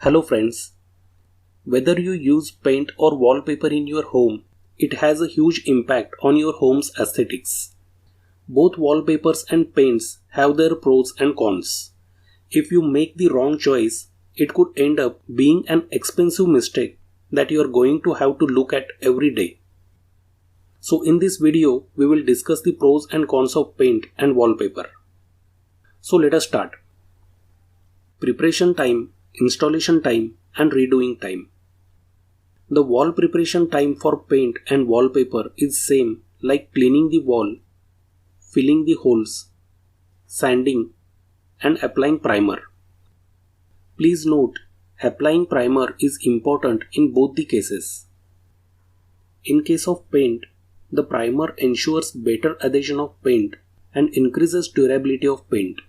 Hello friends. Whether you use paint or wallpaper in your home, it has a huge impact on your home's aesthetics. Both wallpapers and paints have their pros and cons. If you make the wrong choice, it could end up being an expensive mistake that you are going to have to look at every day. So in this video, we will discuss the pros and cons of paint and wallpaper. So let us start. Preparation time, installation time, and redoing time. The wall preparation time for paint and wallpaper is same like cleaning the wall, filling the holes, sanding, and applying primer. Please note, applying primer is important in both the cases. In case of paint, the primer ensures better adhesion of paint and increases durability of paint.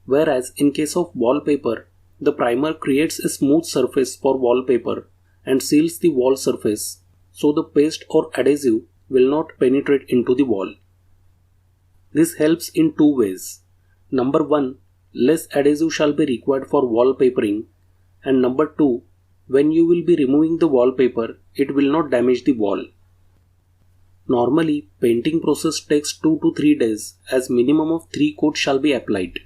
Whereas in case of wallpaper, the primer creates a smooth surface for wallpaper and seals the wall surface so the paste or adhesive will not penetrate into the wall. This helps in two ways. Number 1, less adhesive shall be required for wallpapering, and number 2, when you will be removing the wallpaper, it will not damage the wall. Normally, painting process takes 2 to 3 days as minimum of 3 coats shall be applied.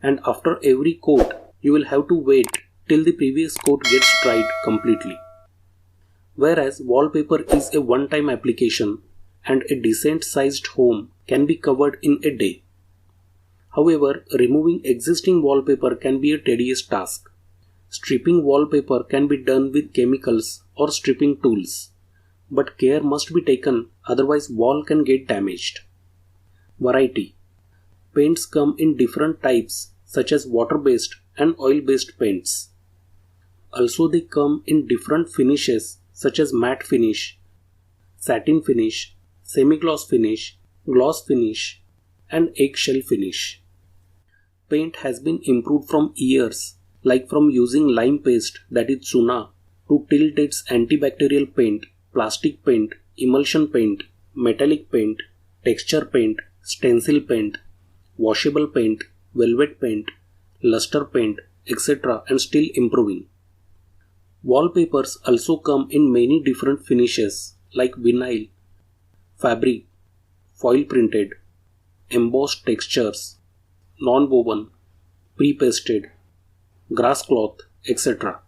And after every coat, you will have to wait till the previous coat gets dried completely. Whereas wallpaper is a one-time application and a decent sized home can be covered in a day. However, removing existing wallpaper can be a tedious task. Stripping wallpaper can be done with chemicals or stripping tools, but care must be taken, otherwise wall can get damaged. Variety. Paints come in different types such as water-based and oil-based paints. Also they come in different finishes such as matte finish, satin finish, semi-gloss finish, gloss finish, and eggshell finish. Paint has been improved from years, like from using lime paste, that is Chuna, to till date's antibacterial paint, plastic paint, emulsion paint, metallic paint, texture paint, stencil paint, washable paint, velvet paint, luster paint, etc. and still improving. Wallpapers also come in many different finishes like vinyl, fabric, foil printed, embossed textures, non-woven, pre-pasted, grass cloth, etc.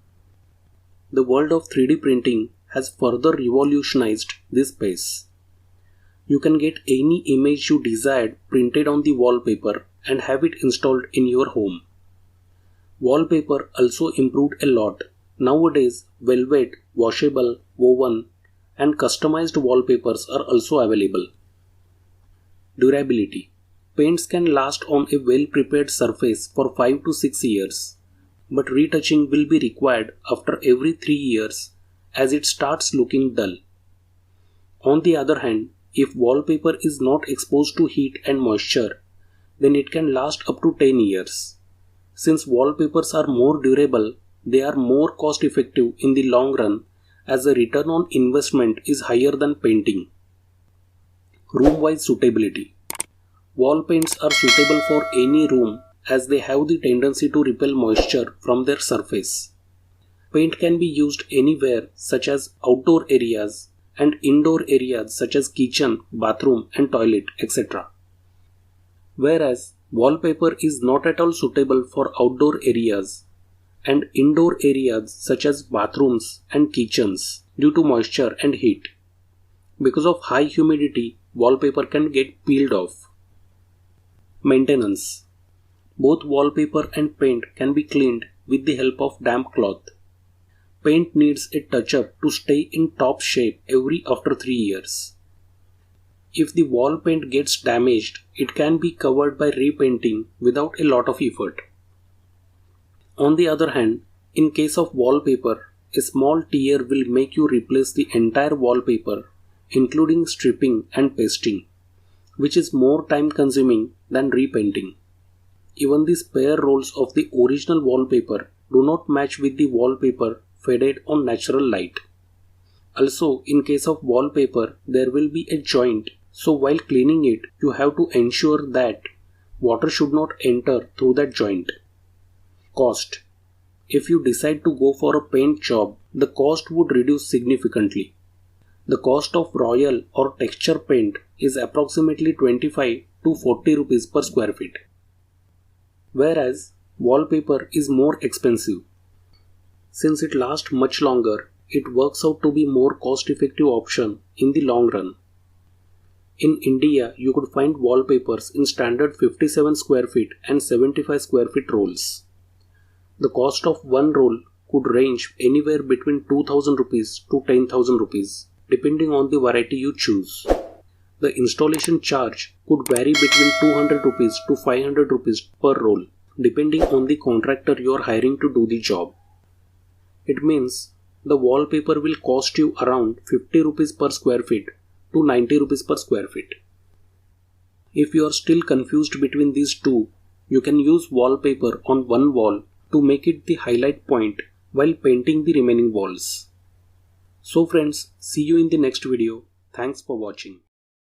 The world of 3D printing has further revolutionized this space. You can get any image you desired printed on the wallpaper and have it installed in your home. Wallpaper also improved a lot. Nowadays, velvet, washable, woven, and customized wallpapers are also available. Durability. Paints can last on a well-prepared surface for 5 to 6 years, but retouching will be required after every 3 years as it starts looking dull. On the other hand, if wallpaper is not exposed to heat and moisture, then it can last up to 10 years. Since wallpapers are more durable, they are more cost effective in the long run as the return on investment is higher than painting. Room-wise suitability. Wall paints are suitable for any room as they have the tendency to repel moisture from their surface. Paint can be used anywhere such as outdoor areas and indoor areas such as kitchen, bathroom and toilet, etc. Whereas wallpaper is not at all suitable for outdoor areas and indoor areas such as bathrooms and kitchens due to moisture and heat. Because of high humidity, wallpaper can get peeled off. Maintenance. Both wallpaper and paint can be cleaned with the help of damp cloth. Paint needs a touch-up to stay in top shape every after 3 years. If the wall paint gets damaged, it can be covered by repainting without a lot of effort. On the other hand, in case of wallpaper, a small tear will make you replace the entire wallpaper, including stripping and pasting, which is more time consuming than repainting. Even the spare rolls of the original wallpaper do not match with the wallpaper faded on natural light. Also, in case of wallpaper, there will be a joint, so while cleaning it, you have to ensure that water should not enter through that joint. Cost. if you decide to go for a paint job, the cost would reduce significantly. The cost of royal or texture paint is approximately 25 to 40 rupees per square feet. Whereas wallpaper is more expensive. Since it lasts much longer, it works out to be more cost-effective option in the long run. In India, you could find wallpapers in standard 57 square feet and 75 square feet rolls. The cost of one roll could range anywhere between 2000 rupees to 10,000 rupees, depending on the variety you choose. The installation charge could vary between 200 rupees to 500 rupees per roll, depending on the contractor you are hiring to do the job. It means the wallpaper will cost you around 50 rupees per square feet to 90 rupees per square feet. If you are still confused between these two, you can use wallpaper on one wall to make it the highlight point while painting the remaining walls. So friends, see you in the next video. Thanks for watching.